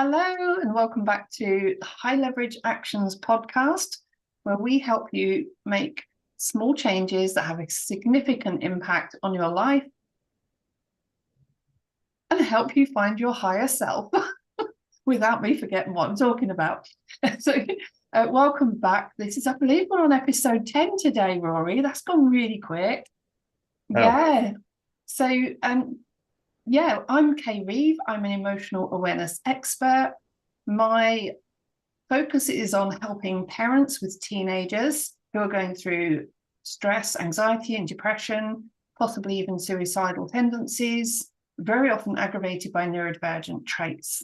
Hello and welcome back to the High Leverage Actions podcast, where we help you make small changes that have a significant impact on your life and help you find your higher self without me forgetting what I'm talking about. Welcome back. This is, I believe, we're on episode 10 today, Rory. That's gone really quick. Oh, Yeah. I'm Kay Reeve. I'm an emotional awareness expert. My focus is on helping parents with teenagers who are going through stress, anxiety, and depression, possibly even suicidal tendencies, very often aggravated by neurodivergent traits.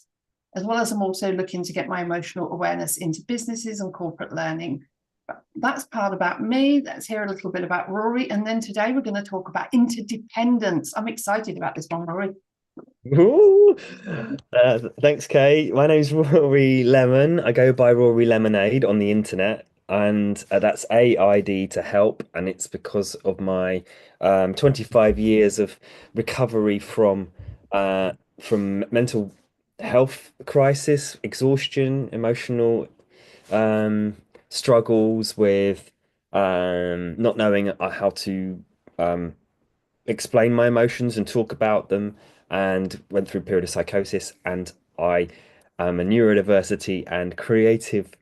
As well as I'm also looking to get my emotional awareness into businesses and corporate learning. But that's part about me. Let's hear a little bit about Rory. And then today we're going to talk about interdependence. I'm excited about this one, Rory. ooh. Thanks, Kay. My name's Rory Lemon. I go by Rory Lemonade on the internet, and that's AID to help. And it's because of my 25 years of recovery from mental health crisis, exhaustion, emotional struggles with not knowing how to um, explain my emotions and talk about them, and went through a period of psychosis. And I am a neurodiversity and creative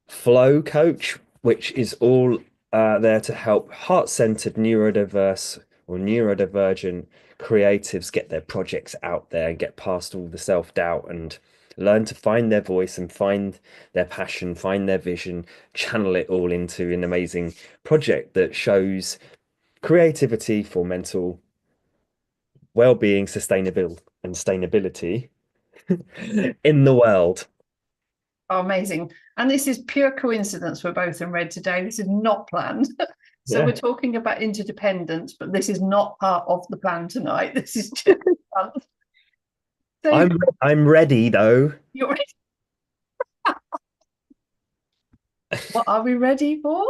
flow coach, which is all there to help heart-centered neurodiverse or neurodivergent creatives get their projects out there and get past all the self-doubt and learn to find their voice and find their passion, find their vision, channel it all into an amazing project that shows creativity for mental well-being, sustainability in the world. Oh, amazing. And this is pure coincidence we're both in red today. This is not planned. So we're Yeah. talking about interdependence, but this is not part of the plan tonight. This is just fun. So I'm ready though. you're what are we ready for?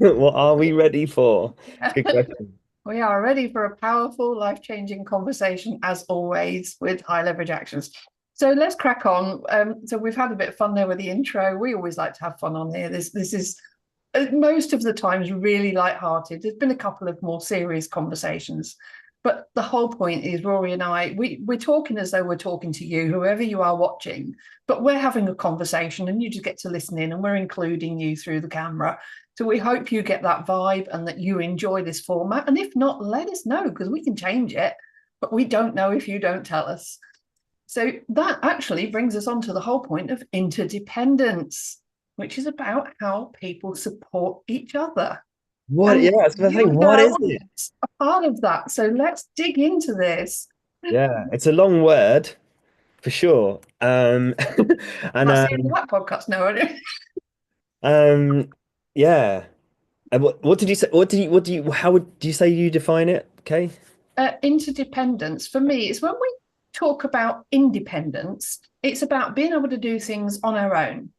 What are we ready for? It's a good question. We are ready for a powerful, life-changing conversation, as always, with high leverage actions. So let's crack on. So we've had a bit of fun there with the intro. We always like to have fun on here. This is most of the times really light-hearted. There's been a couple of more serious conversations, but the whole point is Rory and I, we're talking as though we're talking to you, whoever you are watching, but we're having a conversation and you just get to listen in, and we're including you through the camera. So we hope you get that vibe and that you enjoy this format. And if not, let us know, because we can change it, but we don't know if you don't tell us. So that actually brings us on to the whole point of interdependence, which is about how people support each other. What? And Yeah, I was gonna you say, and what I is are it? a part of that. So let's dig into this. Yeah, it's a long word for sure. And That's the end of that podcast now. um, yeah. And what did you say? How do you say you define it? Okay. Interdependence for me is when we talk about independence, it's about being able to do things on our own.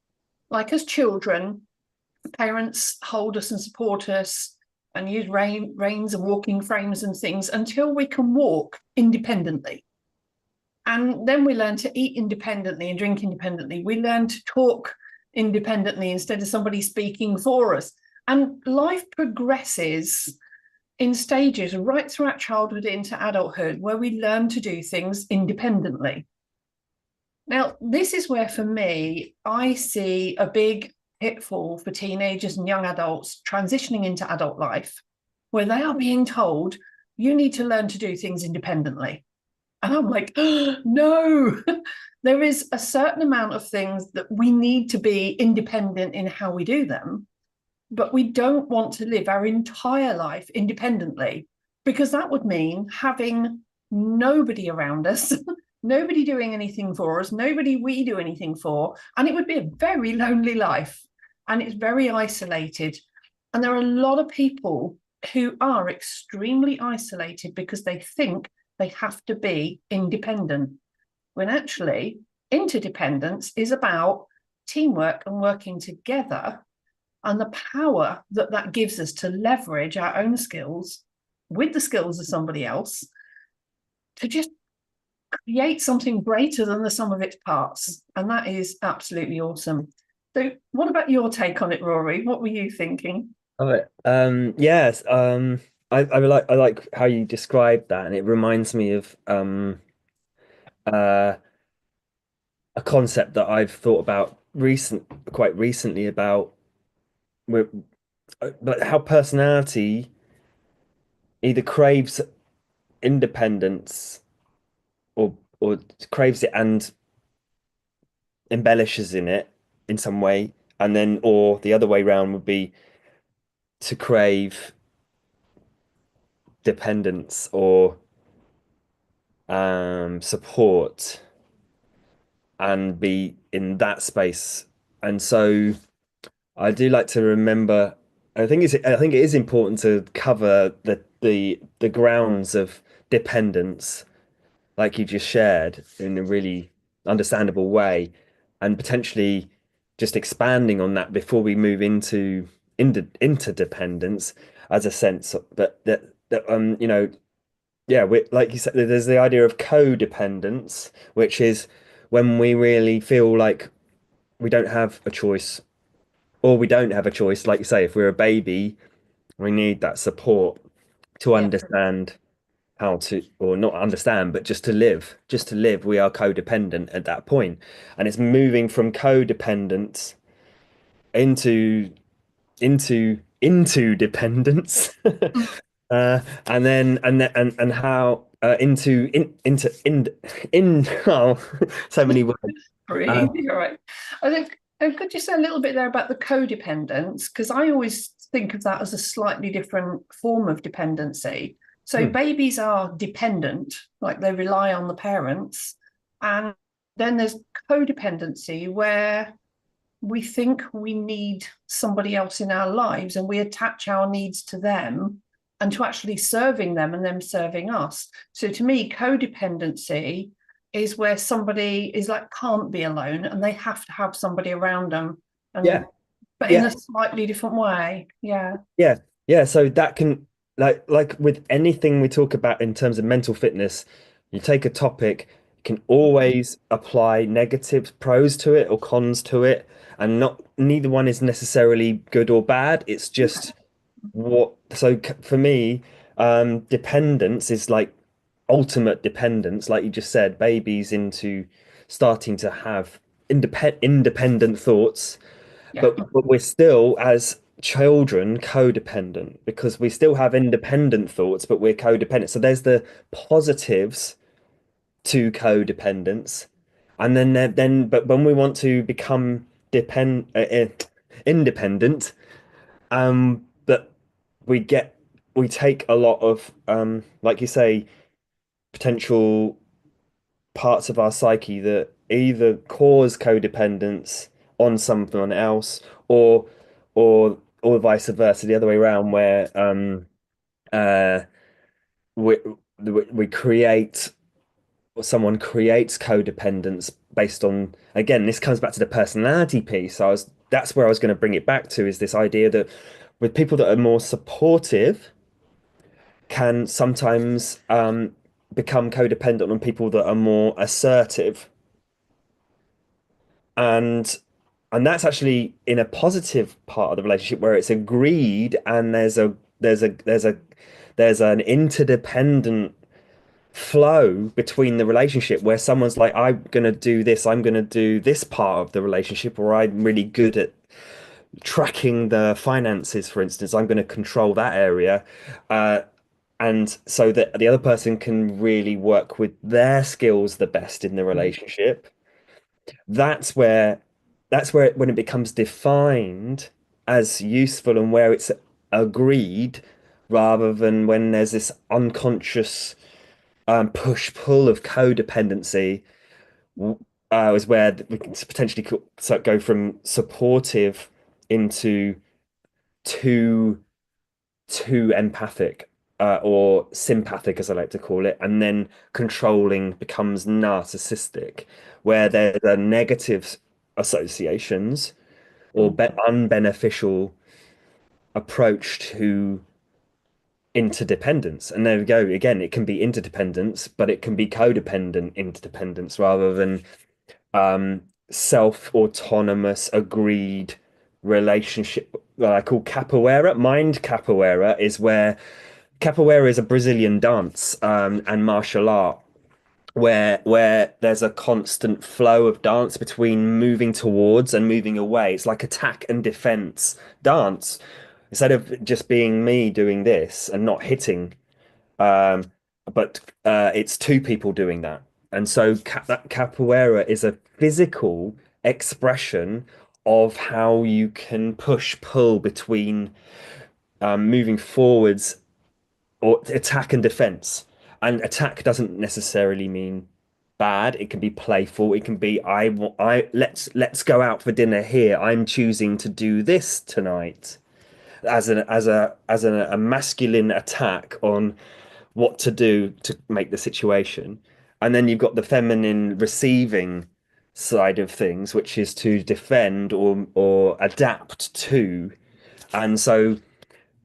Like as children, parents hold us and support us and use reins and walking frames and things until we can walk independently. And then we learn to eat independently and drink independently. We learn to talk independently instead of somebody speaking for us. And life progresses in stages right throughout childhood into adulthood, where we learn to do things independently. Now, this is where, for me, I see a big pitfall for teenagers and young adults transitioning into adult life, where they are being told, you need to learn to do things independently. And I'm like, oh, no, there is a certain amount of things that we need to be independent in how we do them, but we don't want to live our entire life independently, because that would mean having nobody around us, nobody doing anything for us, nobody we do anything for. And it would be a very lonely life, and it's very isolated. And there are a lot of people who are extremely isolated because they think they have to be independent, when actually interdependence is about teamwork and working together, and the power that that gives us to leverage our own skills with the skills of somebody else to just create something greater than the sum of its parts. And that is absolutely awesome. So, what about your take on it, Rory? What were you thinking? Oh, yes. I like how you described that, and it reminds me of uh a concept that I've thought about quite recently about where- but how personality either craves independence or craves it and embellishes in it in some way, and then or the other way round would be to crave dependence or support and be in that space. And so I do like to remember. I think it is important to cover the grounds of dependence, like you just shared, in a really understandable way, and potentially just expanding on that before we move into interdependence as a sense that yeah, like you said, there's the idea of codependence, which is when we really feel like we don't have a choice, or we don't have a choice. Like you say, if we're a baby, we need that support to Yeah. understand how to, or not understand, but just to live. Just to live, we are codependent at that point. And it's moving from codependence into into dependence. And how into oh, so many words. Uh, Breathe. You're right. I think, could you say a little bit there about the codependence? Because I always think of that as a slightly different form of dependency. So hmm, babies are dependent, like they rely on the parents. And then there's codependency where we think we need somebody else in our lives and we attach our needs to them and to actually serving them and them serving us. So to me, codependency is where somebody is like can't be alone and they have to have somebody around them, and yeah, but in yeah. a slightly different way. Yeah. Yeah, yeah. So that can like with anything we talk about in terms of mental fitness, you take a topic, you can always apply negative pros to it or cons to it, and not neither one is necessarily good or bad. It's just what. So for me, dependence is like ultimate dependence, like you just said, babies into starting to have independent thoughts, Yeah. but we're still as children codependent because we still have independent thoughts, but we're codependent. So there's the positives to codependence, and then but when we want to become independent, but we take a lot of like you say, potential parts of our psyche that either cause codependence on someone else, or or vice versa, the other way around, where uh we we create, or someone creates codependence based on, again, this comes back to the personality piece. That's where I was going to bring it back to, is this idea that with people that are more supportive can sometimes become codependent on people that are more assertive, and that's actually in a positive part of the relationship where it's agreed, and there's an interdependent flow between the relationship where someone's like, I'm gonna do this, I'm gonna do this part of the relationship, or I'm really good at tracking the finances, for instance, I'm going to control that area, uh, and so that the other person can really work with their skills the best in the relationship. that's where when it becomes defined as useful, and where it's agreed, rather than when there's this unconscious push pull of codependency, is where we can potentially go from supportive into too too empathic, or sympathic, as I like to call it, and then controlling becomes narcissistic, where there are negative associations or unbeneficial approach to interdependence. And there we go again, it can be interdependence, but it can be codependent interdependence rather than self-autonomous agreed relationship. What I call capoeira. Mind capoeira is where capoeira is a Brazilian dance and martial art where there's a constant flow of dance between moving towards and moving away. It's like attack and defense dance. Instead of just being me doing this and not hitting, um, but it's two people doing that. And so that capoeira is a physical expression of how you can push pull between moving forwards or attack and defense. And attack doesn't necessarily mean bad. It can be playful. It can be I let's go out for dinner here. I'm choosing to do this tonight as a masculine attack on what to do to make the situation. And then you've got the feminine receiving side of things, which is to defend or adapt to. And so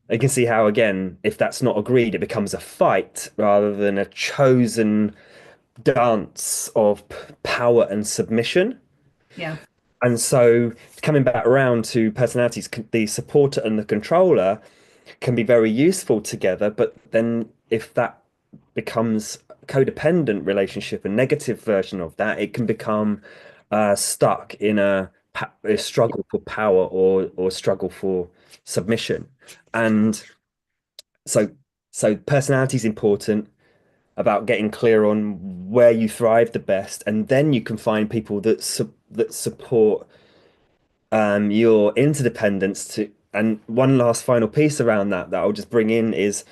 you can see how, again, if that's not agreed, it becomes a fight rather than a chosen dance of power and submission. Yeah. And so, coming back around to personalities, the supporter and the controller can be very useful together. But then, if that becomes a codependent relationship, a negative version of that, it can become stuck in a struggle for power or struggle for submission. And so, so personality is important about getting clear on where you thrive the best, and then you can find people that support your interdependence to. And one last final piece around that I'll just bring in is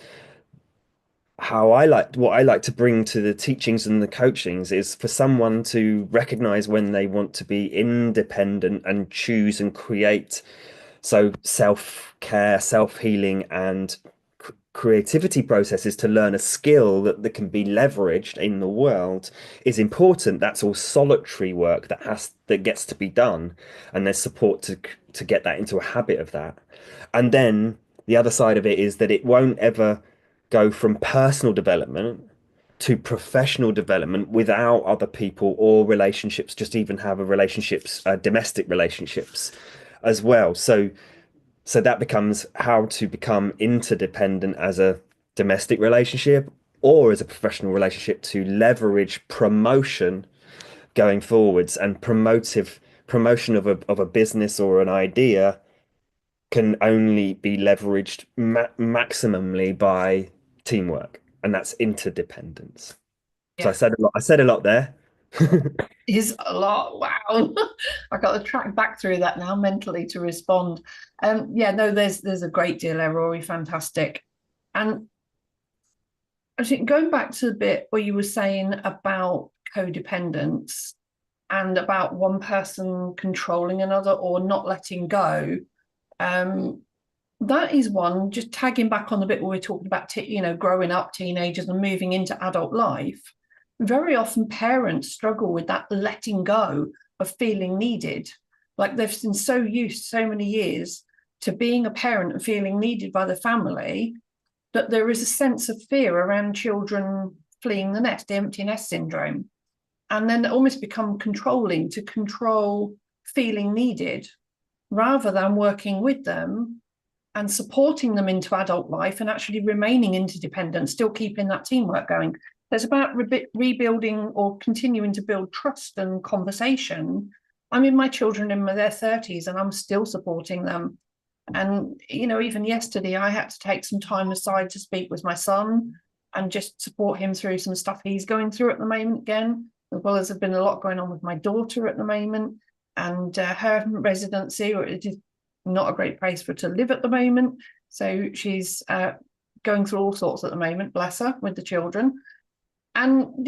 how what I like to bring to the teachings and the coachings is for someone to recognize when they want to be independent and choose and create. So self-care, self-healing, and creativity processes to learn a skill that can be leveraged in the world is important. That's all solitary work that gets to be done, and there's support to get that into a habit of that. And then the other side of it is that it won't ever go from personal development to professional development without other people or relationships, just even have a relationships, domestic relationships as well. So that becomes how to become interdependent as a domestic relationship or as a professional relationship to leverage promotion going forwards. And promotion of a business or an idea can only be leveraged maximally by teamwork, and that's interdependence. So Yeah. I said a lot there. Is a lot. Wow. I got to track back through that now mentally to respond. Yeah, no, there's a great deal there, Rory. Fantastic. And I think going back to the bit where you were saying about codependence and about one person controlling another or not letting go, um, that is one, just tagging back on the bit where we're talking about, growing up, teenagers and moving into adult life. Very often parents struggle with that letting go of feeling needed. Like they've been so used so many years to being a parent and feeling needed by the family that there is a sense of fear around children fleeing the nest, the empty nest syndrome. And then almost become controlling to control feeling needed rather than working with them and supporting them into adult life and actually remaining interdependent, still keeping that teamwork going. It's about rebuilding or continuing to build trust and conversation. I mean, my children in their 30s and I'm still supporting them. And, even yesterday, I had to take some time aside to speak with my son and just support him through some stuff he's going through at the moment again, as well as there's been a lot going on with my daughter at the moment and her residency, it is not a great place for her to live at the moment. So she's going through all sorts at the moment, bless her, with the children. And,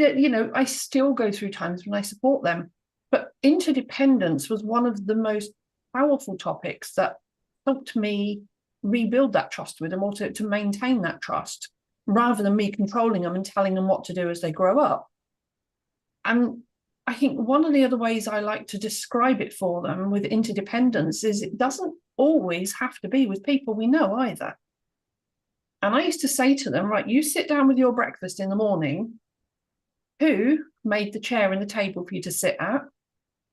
I still go through times when I support them. But interdependence was one of the most powerful topics that helped me rebuild that trust with them or to maintain that trust rather than me controlling them and telling them what to do as they grow up. And I think one of the other ways I like to describe it for them with interdependence is it doesn't always have to be with people we know either. And I used to say to them, right, you sit down with your breakfast in the morning. Who made the chair and the table for you to sit at?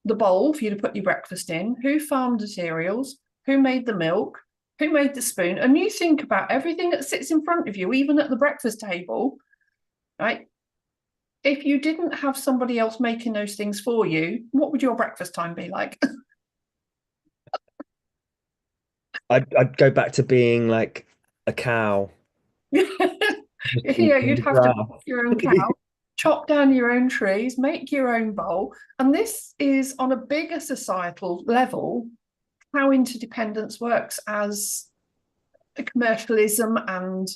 The bowl for you to put your breakfast in? Who farmed the cereals? Who made the milk? Who made the spoon? And you think about everything that sits in front of you, even at the breakfast table, right? If you didn't have somebody else making those things for you, what would your breakfast time be like? I'd go back to being like a cow, just Yeah, you'd eating have to grass. milk your own cow, chop down your own trees, make your own bowl. And this is on a bigger societal level how interdependence works as a commercialism and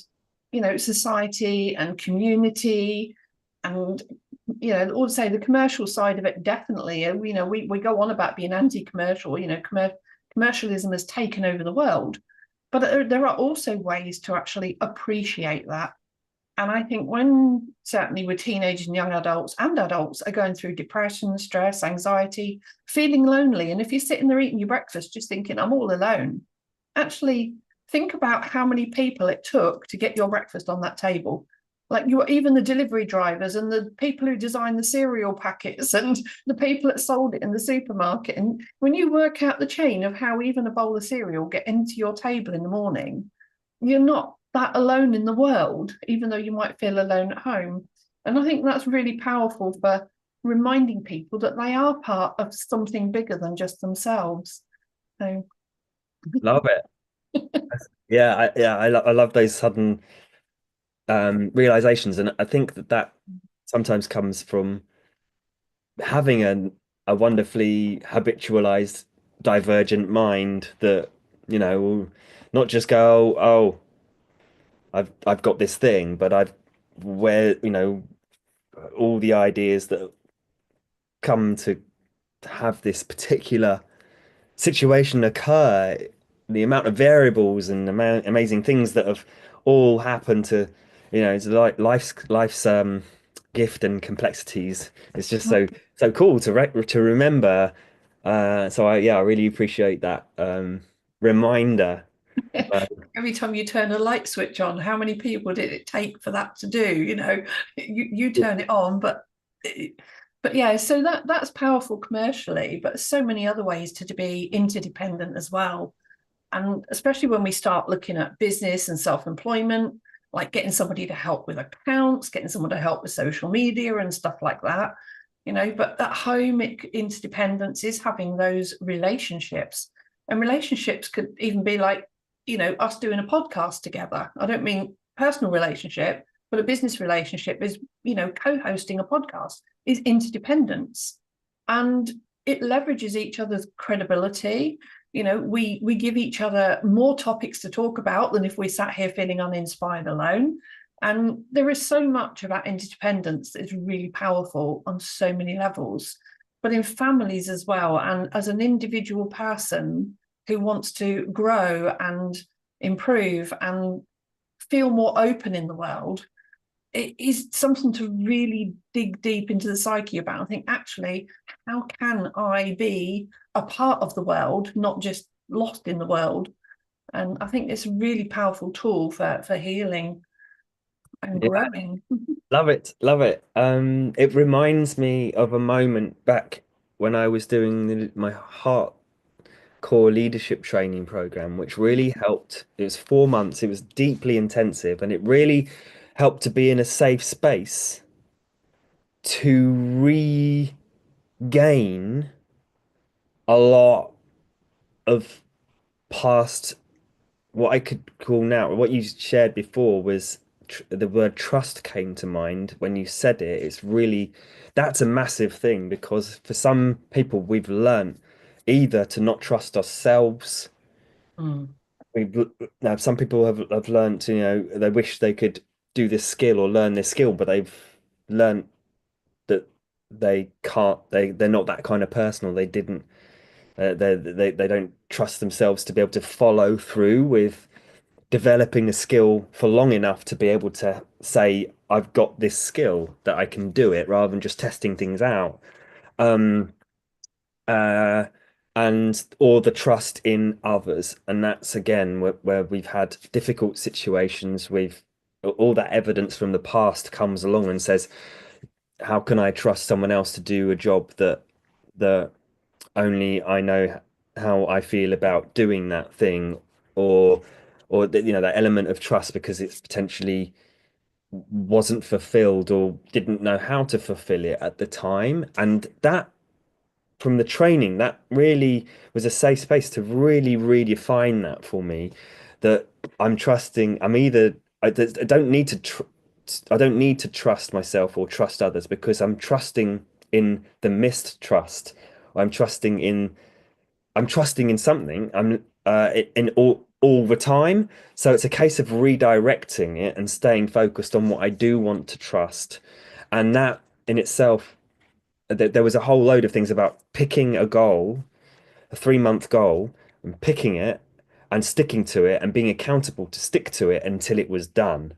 society and community and all to say the commercial side of it definitely we go on about being anti-commercial, commercialism has taken over the world, but there are also ways to actually appreciate that. And I think when certainly with teenagers and young adults and adults are going through depression, stress, anxiety, feeling lonely, and if you're sitting there eating your breakfast just thinking, I'm all alone, actually think about how many people it took to get your breakfast on that table. Like even the delivery drivers and the people who designed the cereal packets and the people that sold it in the supermarket. And when you work out the chain of how even a bowl of cereal get into your table in the morning, you're not that alone in the world, even though you might feel alone at home. And I think that's really powerful for reminding people that they are part of something bigger than just themselves. So, Love it. Yeah, I love those sudden realizations, and I think that sometimes comes from having a wonderfully habitualized divergent mind that will not just go, oh, I've got this thing, but I've where all the ideas that come to have this particular situation occur, the amount of variables and amazing things that have all happened to, it's like life's gift and complexities. It's just so cool to remember. So I really appreciate that reminder. Uh, every time you turn a light switch on, how many people did it take for that to do? You turn it on, but yeah, so that's powerful commercially, but so many other ways to be interdependent as well. And especially when we start looking at business and self-employment, like getting somebody to help with accounts, getting someone to help with social media and stuff like that. But at home, interdependence is having those relationships. And relationships could even be like, us doing a podcast together. I don't mean personal relationship, but a business relationship is, co-hosting a podcast is interdependence. And it leverages each other's credibility. We give each other more topics to talk about than if we sat here feeling uninspired alone. And there is so much about interdependence that is really powerful on so many levels, but in families as well. And as an individual person who wants to grow and improve and feel more open in the world, it is something to really dig deep into the psyche about and think, actually, how can I be a part of the world, not just lost in the world? And I think it's a really powerful tool for healing and yeah, growing. love it, love it. It reminds me of a moment back when I was doing my heart core leadership training program, which really helped. It was 4 months, it was deeply intensive, and it really helped to be in a safe space to regain a lot of past, what I could call now, what you shared before was the word trust came to mind when you said it. It's really, that's a massive thing because for some people, we've learned either to not trust ourselves. Mm. We've now some people have learned to, they wish they could do this skill or learn this skill, but they've learned that they can't, they're not that kind of person, or they didn't, they don't trust themselves to be able to follow through with developing a skill for long enough to be able to say, I've got this skill that I can do it, rather than just testing things out. Um, uh, and or the trust in others. And that's again where we've had difficult situations with all that evidence from the past comes along and says, how can I trust someone else to do a job that only I know how I feel about doing that thing, or that element of trust because it's potentially wasn't fulfilled or didn't know how to fulfill it at the time. And that from the training, that really was a safe space to really redefine that for me, that I'm trusting. I don't need to I don't need to trust myself or trust others because I'm trusting in the mistrust. I'm trusting in I'm trusting in something. I'm in all the time. So it's a case of redirecting it and staying focused on what I do want to trust. And that in itself, there was a whole load of things about picking a goal, a 3 month goal, and picking it and sticking to it and being accountable to stick to it until it was done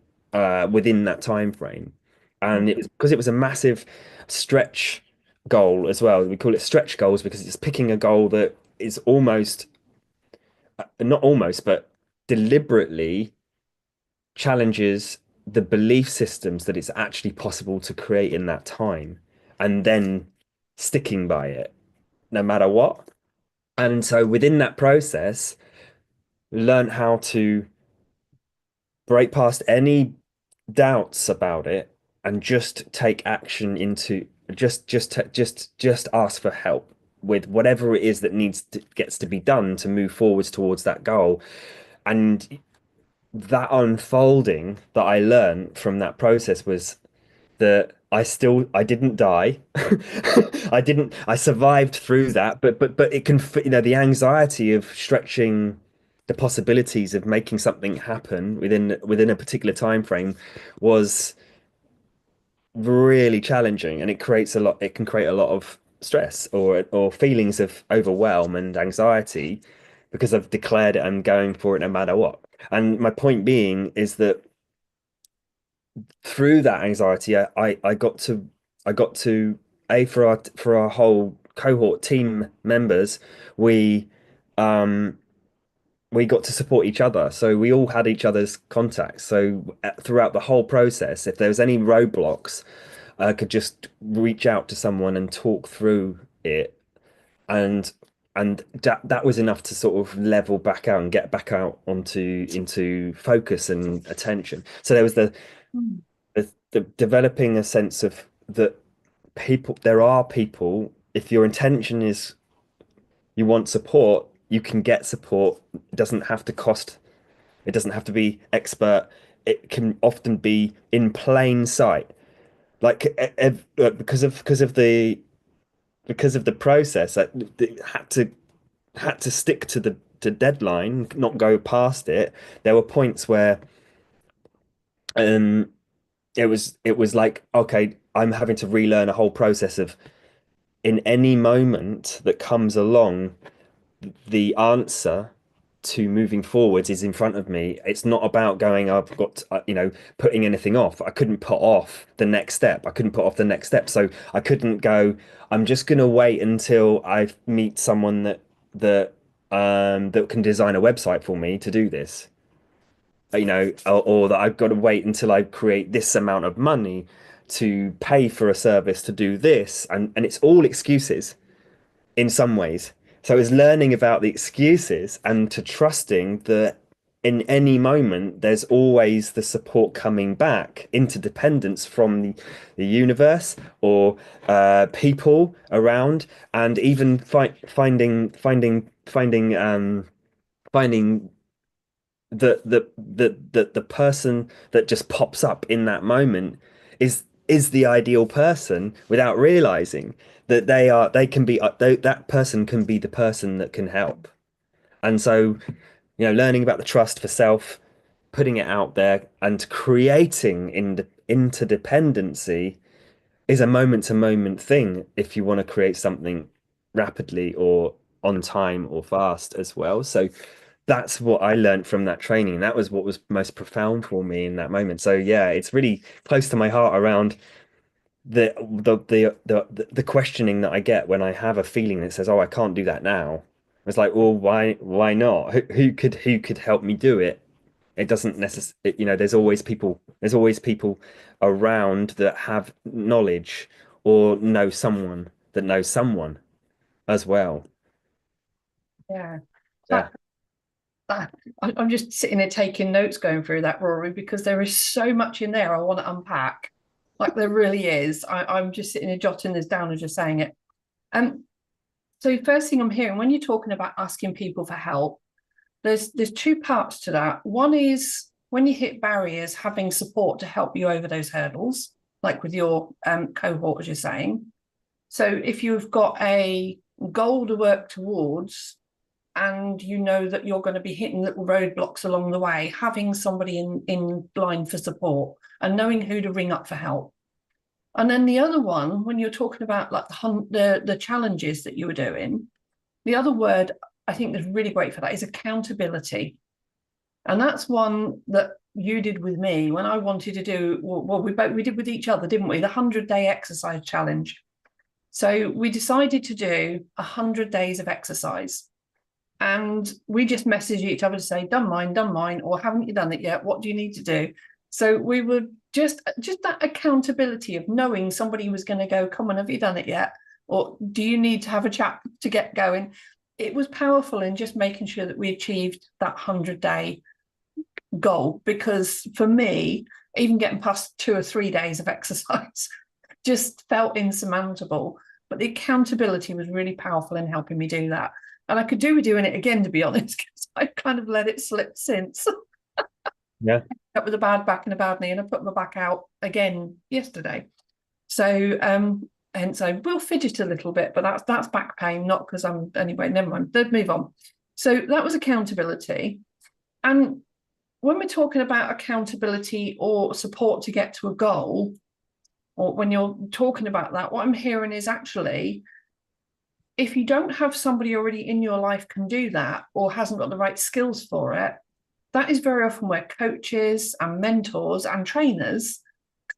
within that time frame. And it was because it was a massive stretch goal as well. We call it stretch goals because it's picking a goal that is almost, not almost, but deliberately challenges the belief systems that it's actually possible to create in that time and then sticking by it no matter what. And so within that process, learn how to break past any doubts about it and just take action into just ask for help with whatever it is that gets to be done to move forwards towards that goal. And that unfolding that I learned from that process was that I didn't die. I survived through that, but it can, the anxiety of stretching the possibilities of making something happen within a particular time frame was really challenging, and it can create a lot of stress or feelings of overwhelm and anxiety because I've declared it, I'm going for it no matter what. And my point being is that through that anxiety, I got to for our whole cohort team members, we um we got to support each other. So we all had each other's contacts. So throughout the whole process, if there was any roadblocks, I could just reach out to someone and talk through it, and that was enough to sort of level back out and get back out onto into focus and attention. So there was Mm. the developing a sense of that there are people, if your intention is you want support, you can get support. It doesn't have to cost, it doesn't have to be expert. It can often be in plain sight. Like because of the process, it had to stick to the deadline, not go past it. There were points where um it was like, okay, I'm having to relearn a whole process of in any moment that comes along, the answer to moving forwards is in front of me. It's not about going, I've got, putting anything off. I couldn't put off the next step. I couldn't put off the next step. So I couldn't go, I'm just going to wait until I meet someone that can design a website for me to do this, or that I've got to wait until I create this amount of money to pay for a service to do this. And it's all excuses in some ways. So it's learning about the excuses and to trusting that in any moment there's always the support coming back, interdependence from the universe or people around, and even finding the person that just pops up in that moment is the ideal person without realizing that they can be that person can be the person that can help. And so, learning about the trust for self, putting it out there and creating in the interdependency is a moment to moment thing if you want to create something rapidly or on time or fast as well. So that's what I learned from that training. That was what was most profound for me in that moment. So yeah, it's really close to my heart around the questioning that I get when I have a feeling that says, "Oh, I can't do that now." It's like, well, why not? Who could help me do it? It doesn't necessarily, there's always people around that have knowledge or know someone that knows someone as well. Yeah. Yeah. That, I'm just sitting there taking notes going through that, Rory, because there is so much in there I want to unpack. Like there really is. I'm just sitting there jotting this down and just saying it. So first thing I'm hearing when you're talking about asking people for help, there's two parts to that. One is when you hit barriers, having support to help you over those hurdles, like with your cohort, as you're saying. So if you've got a goal to work towards, and you know that you're going to be hitting little roadblocks along the way, having somebody in line for support and knowing who to ring up for help. And then the other one, when you're talking about like the challenges that you were doing, the other word I think is really great for that is accountability. And that's one that you did with me when I wanted to do, well, we did with each other, didn't we? The 100-day exercise challenge. So we decided to do 100 days of exercise. And we just messaged each other to say, done mine, or haven't you done it yet? What do you need to do? So we were just that accountability of knowing somebody was going to go, come on, have you done it yet? Or do you need to have a chat to get going? It was powerful in just making sure that we achieved that 100-day goal. Because for me, even getting past 2 or 3 days of exercise just felt insurmountable. But the accountability was really powerful in helping me do that. And I could do with doing it again, to be honest, because I've kind of let it slip since. Yeah. Up with a bad back and a bad knee, and I put my back out again yesterday. So and so we'll fidget a little bit, but that's back pain, not because I'm anyway, never mind. Let's move on. So that was accountability. And when we're talking about accountability or support to get to a goal, or when you're talking about that, what I'm hearing is actually, if you don't have somebody already in your life can do that or hasn't got the right skills for it, that is very often where coaches and mentors and trainers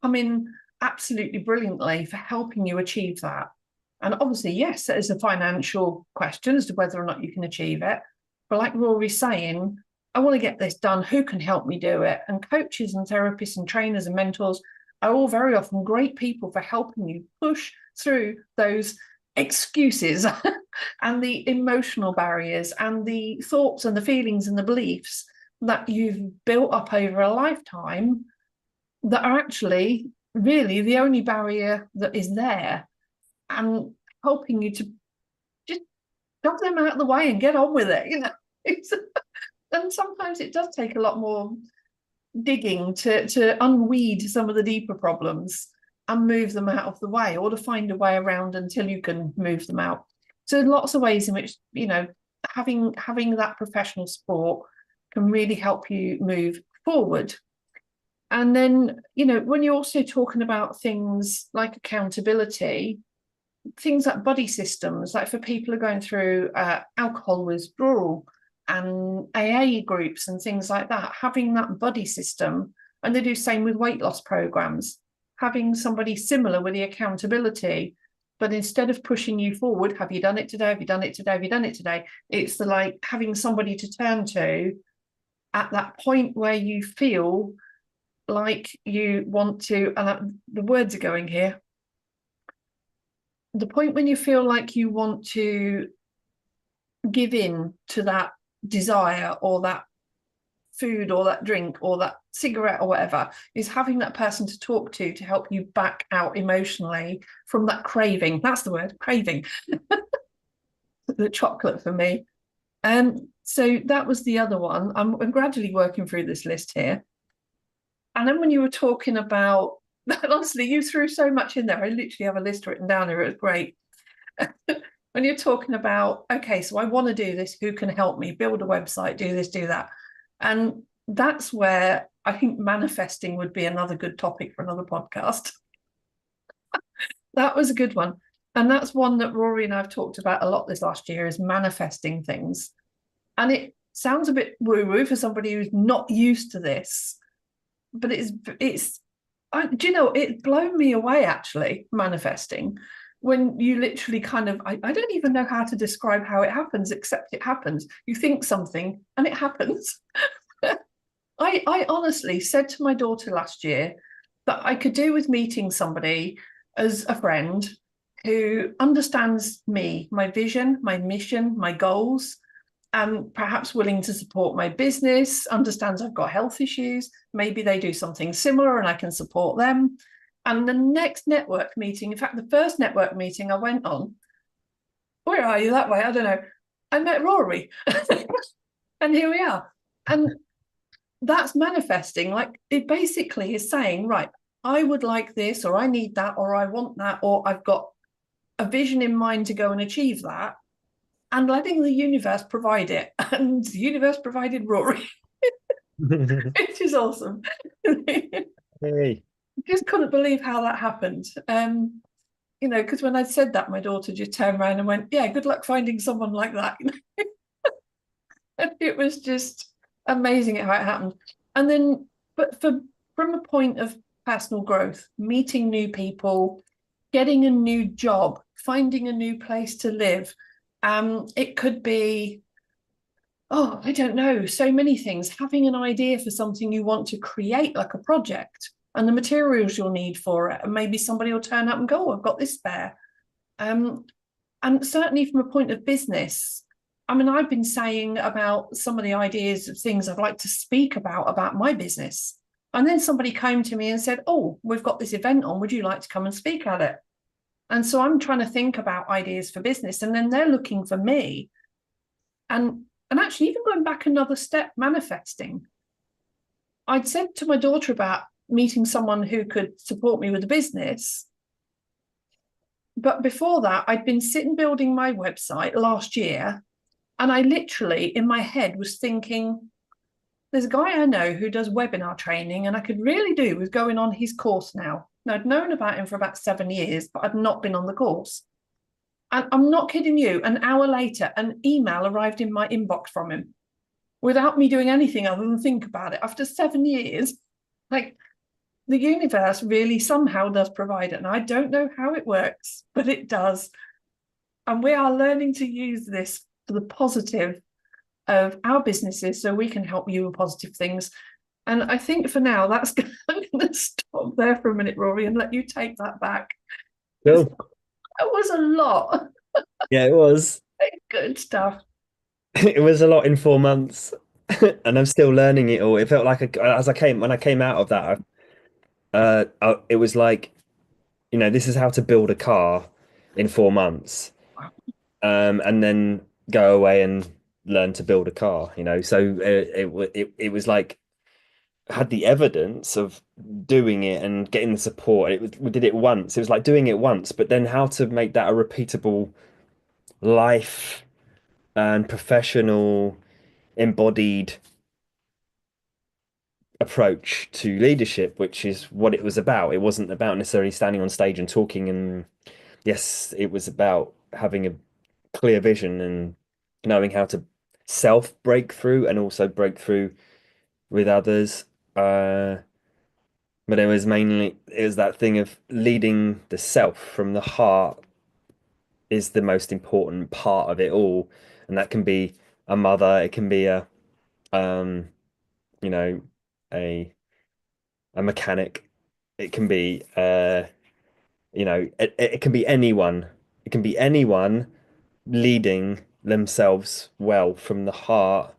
come in absolutely brilliantly for helping you achieve that. And obviously, yes, there's a financial question as to whether or not you can achieve it. But like Rory's saying, I want to get this done. Who can help me do it? And coaches and therapists and trainers and mentors are all very often great people for helping you push through those excuses and the emotional barriers and the thoughts and the feelings and the beliefs that you've built up over a lifetime that are actually really the only barrier that is there, and helping you to just shove them out of the way and get on with it, and sometimes it does take a lot more digging to unweed some of the deeper problems and move them out of the way, or to find a way around until you can move them out. So lots of ways in which having that professional support can really help you move forward. And then, when you're also talking about things like accountability, things like buddy systems, like for people who are going through alcohol withdrawal and AA groups and things like that, having that buddy system, and they do the same with weight loss programs, having somebody similar with the accountability. But instead of pushing you forward, have you done it today? Have you done it today? Have you done it today? It's like having somebody to turn to at that point where you feel like you want to, and the words are going here, the point when you feel like you want to give in to that desire or that food or that drink or that cigarette or whatever, is having that person to talk to help you back out emotionally from that craving. That's the word, craving. The chocolate for me. So that was the other one. I'm gradually working through this list here. And then when you were talking about, honestly, you threw so much in there. I literally have a list written down here. It was great. When you're talking about, okay, so I want to do this, who can help me build a website, do this, do that. And that's where I think manifesting would be another good topic for another podcast. That was a good one. And that's one that Rory and I have talked about a lot this last year, is manifesting things. And it sounds a bit woo-woo for somebody who's not used to this, but it's blown me away, actually, manifesting. when you literally kind of, I don't even know how to describe how it happens, except it happens. You think something and it happens. I honestly said to my daughter last year that I could do with meeting somebody as a friend who understands me, my vision, my mission, my goals, and perhaps willing to support my business, understands I've got health issues. Maybe they do something similar and I can support them. And the next network meeting, in fact, the first network meeting I went on, where are you that way? I don't know. I met Rory. And here we are. And that's manifesting. Like it basically is saying, right, I would like this, or I need that, or I want that, or I've got a vision in mind to go and achieve that, and letting the universe provide it. And the universe provided Rory, which is awesome. Hey. Just couldn't believe how that happened. Because when I said that, my daughter just turned around and went, "Yeah, good luck finding someone like that." And it was just amazing how it happened. And then, but from a point of personal growth, meeting new people, getting a new job, finding a new place to live. It could be, oh, I don't know, so many things. Having an idea for something you want to create, like a project, and the materials you'll need for it. And maybe somebody will turn up and go, oh, I've got this spare. And certainly from a point of business, I mean, I've been saying about some of the ideas of things I'd like to speak about my business. And then somebody came to me and said, oh, we've got this event on. Would you like to come and speak at it? And so I'm trying to think about ideas for business. And then they're looking for me. And actually, even going back another step, manifesting. I'd said to my daughter about meeting someone who could support me with the business. But before that, I'd been sitting building my website last year. And I literally, in my head, was thinking, there's a guy I know who does webinar training, and I could really do with going on his course now. Now, I'd known about him for about 7 years, but I'd not been on the course. And I'm not kidding you, an hour later, an email arrived in my inbox from him without me doing anything other than think about it. After 7 years, like the universe really somehow does provide it. And I don't know how it works, but it does. And we are learning to use this for the positive of our businesses so we can help you with positive things. And I think for now, I'm going to stop there for a minute, Rory, and let you take that back. Cool. That was a lot. Yeah, it was. Good stuff. It was a lot in 4 months, and I'm still learning it all. It felt like when I came out of that, it was like, this is how to build a car in 4 months, and then go away and learn to build a car. So it was like had the evidence of doing it and getting the support. We did it once. It was like doing it once, but then how to make that a repeatable life and professional embodied approach to leadership, which is what it was about. It wasn't about necessarily standing on stage and talking. And yes, it was about having a clear vision and knowing how to self break through and also break through with others. But it was that thing of leading the self from the heart is the most important part of it all. And that can be a mother, it can be um, you know, a mechanic. It can be it can be anyone. It can be anyone leading themselves well from the heart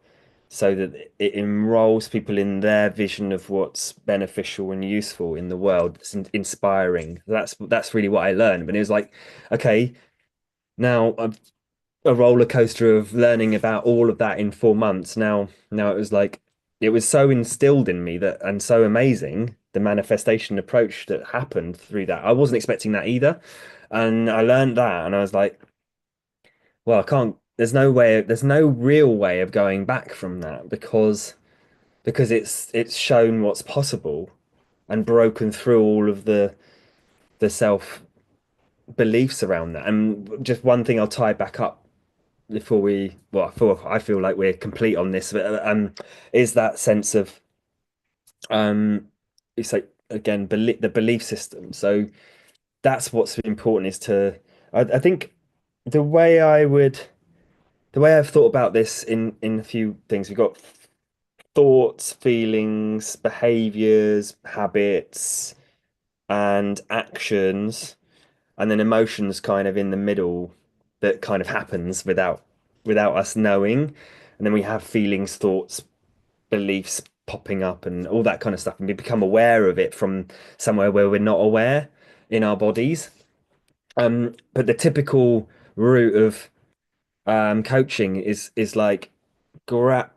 so that it enrolls people in their vision of what's beneficial and useful in the world. It's inspiring. That's really what I learned. But it was like, okay, now a roller coaster of learning about all of that in 4 months. Now it was like it was so instilled in me that and so amazing the manifestation approach that happened through that. I wasn't expecting that either. And I learned that and I was like, well, I can't there's no real way of going back from that because it's shown what's possible and broken through all of the self beliefs around that. And just one thing I'll tie back up before I feel like we're complete on this, but is that sense of it's like again the belief system. So that's what's important is to I think the way I would, the way I've thought about this in a few things, we've got thoughts, feelings, behaviors, habits, and actions, and then emotions kind of in the middle that kind of happens without us knowing. And then we have feelings, thoughts, beliefs popping up and all that kind of stuff, and we become aware of it from somewhere where we're not aware in our bodies. But the typical route of coaching is like grab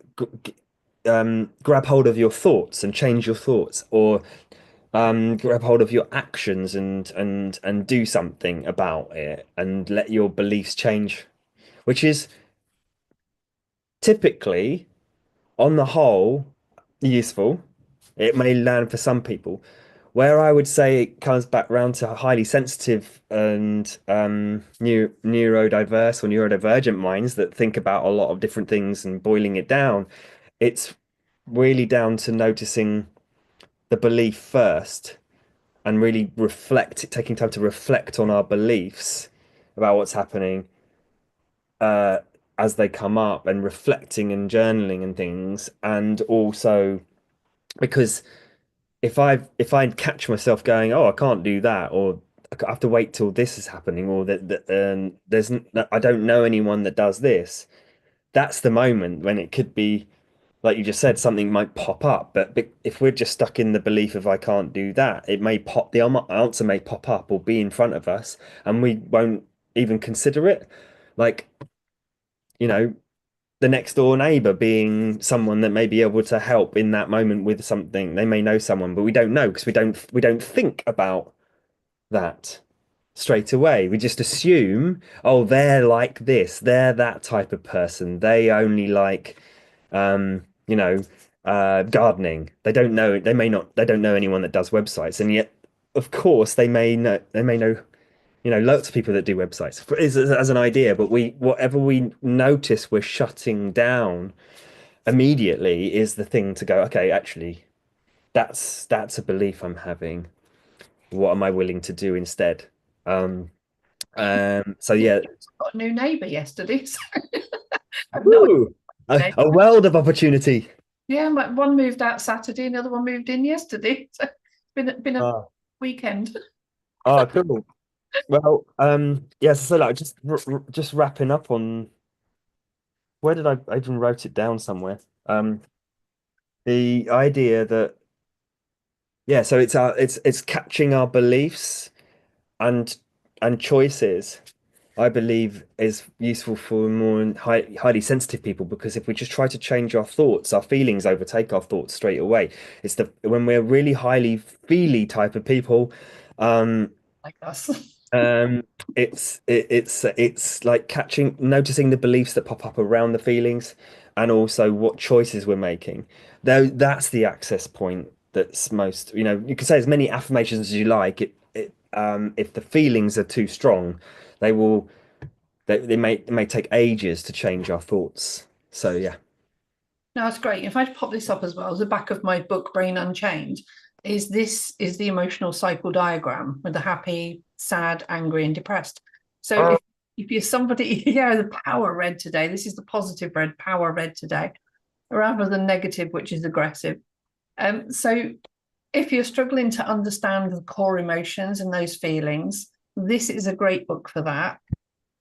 grab hold of your thoughts and change your thoughts, or grab hold of your actions and do something about it and let your beliefs change, which is typically, on the whole, useful. It may land for some people. Where I would say it comes back round to highly sensitive and neurodiverse or neurodivergent minds that think about a lot of different things and boiling it down, it's really down to noticing the belief first and really taking time to reflect on our beliefs about what's happening uh, as they come up, and reflecting and journaling and things. And also, because if I catch myself going, oh, I can't do that, or I have to wait till this is happening, or I don't know anyone that does this. That's the moment when it could be, like you just said, something might pop up. But if we're just stuck in the belief of I can't do that, it may pop, the answer may pop up or be in front of us, and we won't even consider it. Like, you know, the next door neighbor being someone that may be able to help in that moment with something. They may know someone, but we don't know because we don't think about that straight away. We just assume, oh, they're like this, they're that type of person. They only like um, you know, gardening. They don't know, they don't know anyone that does websites. And yet, of course, they may know, lots of people that do websites as an idea, but whatever we notice we're shutting down immediately is the thing to go, okay, actually, that's a belief I'm having. What am I willing to do instead? Um, so Yeah, yeah, got a new neighbour yesterday. So I've no woo, a, idea. a world of opportunity. Yeah, one moved out Saturday, another one moved in yesterday. So it's been a Ah, weekend. cool. Well, yeah, so like just wrapping up on, where did I even wrote it down somewhere? Um, the idea that, yeah, so it's catching our beliefs and choices, I believe, is useful for more highly sensitive people, because if we just try to change our thoughts, our feelings overtake our thoughts straight away. It's the when we're really highly feely type of people, um, Like us. Um, it's like noticing the beliefs that pop up around the feelings, and also what choices we're making. Though that's the access point that's most, you can say as many affirmations as you like. If the feelings are too strong, they will they may take ages to change our thoughts. So yeah. No, that's great. If I pop this up as well, as the back of my book, Brain Unchained, is the emotional cycle diagram with the happy, sad, angry, and depressed. So Oh, if you're somebody, yeah, the power red today, this is the positive red, power red today, rather than negative, which is aggressive. So if you're struggling to understand the core emotions and those feelings, this is a great book for that.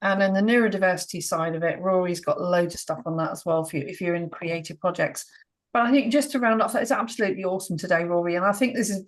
And then the neurodiversity side of it, Rory's got loads of stuff on that as well for you if you're in creative projects. But I think just to round off, it's absolutely awesome today, Rory. And I think this is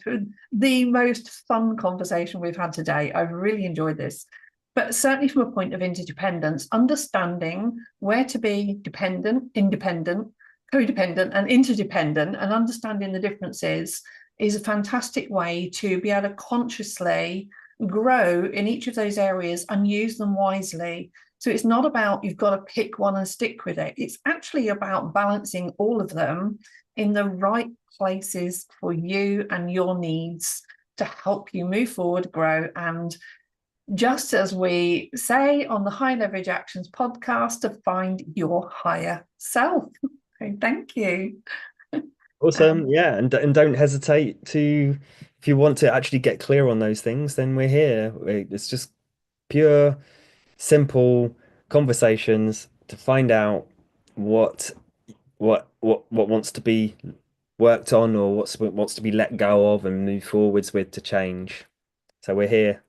the most fun conversation we've had today. I've really enjoyed this. But certainly from a point of interdependence, understanding where to be dependent, independent, codependent, and interdependent, and understanding the differences is a fantastic way to be able to consciously grow in each of those areas and use them wisely. So it's not about you've got to pick one and stick with it. It's actually about balancing all of them in the right places for you and your needs to help you move forward, grow. And just as we say on the High Leverage Actions podcast, to find your higher self. So thank you. awesome. Yeah, and don't hesitate to, if you want to actually get clear on those things, then we're here. It's just pure. simple conversations to find out what what wants to be worked on or what wants to be let go of and move forwards with to change. So we're here.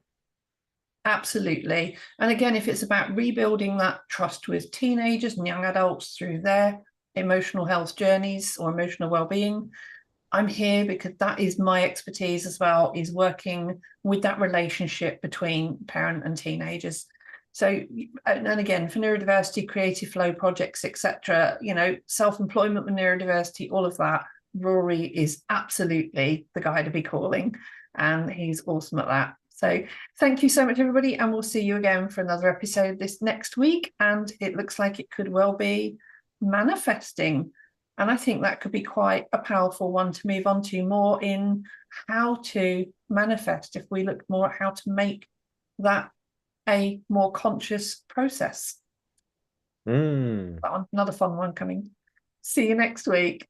Absolutely. And again, if it's about rebuilding that trust with teenagers and young adults through their emotional health journeys or emotional well-being, I'm here because that is my expertise as well, is working with that relationship between parent and teenagers. So, and again, for neurodiversity, creative flow projects, etc., self-employment with neurodiversity, all of that, Rory is absolutely the guy to be calling, and he's awesome at that. So thank you so much, everybody, and we'll see you again for another episode this next week. And it looks like it could well be manifesting. And I think that could be quite a powerful one to move on to, more in how to manifest, if we look more at how to make that a more conscious process. Mm. Another fun one coming. See you next week.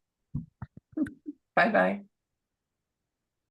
Bye bye.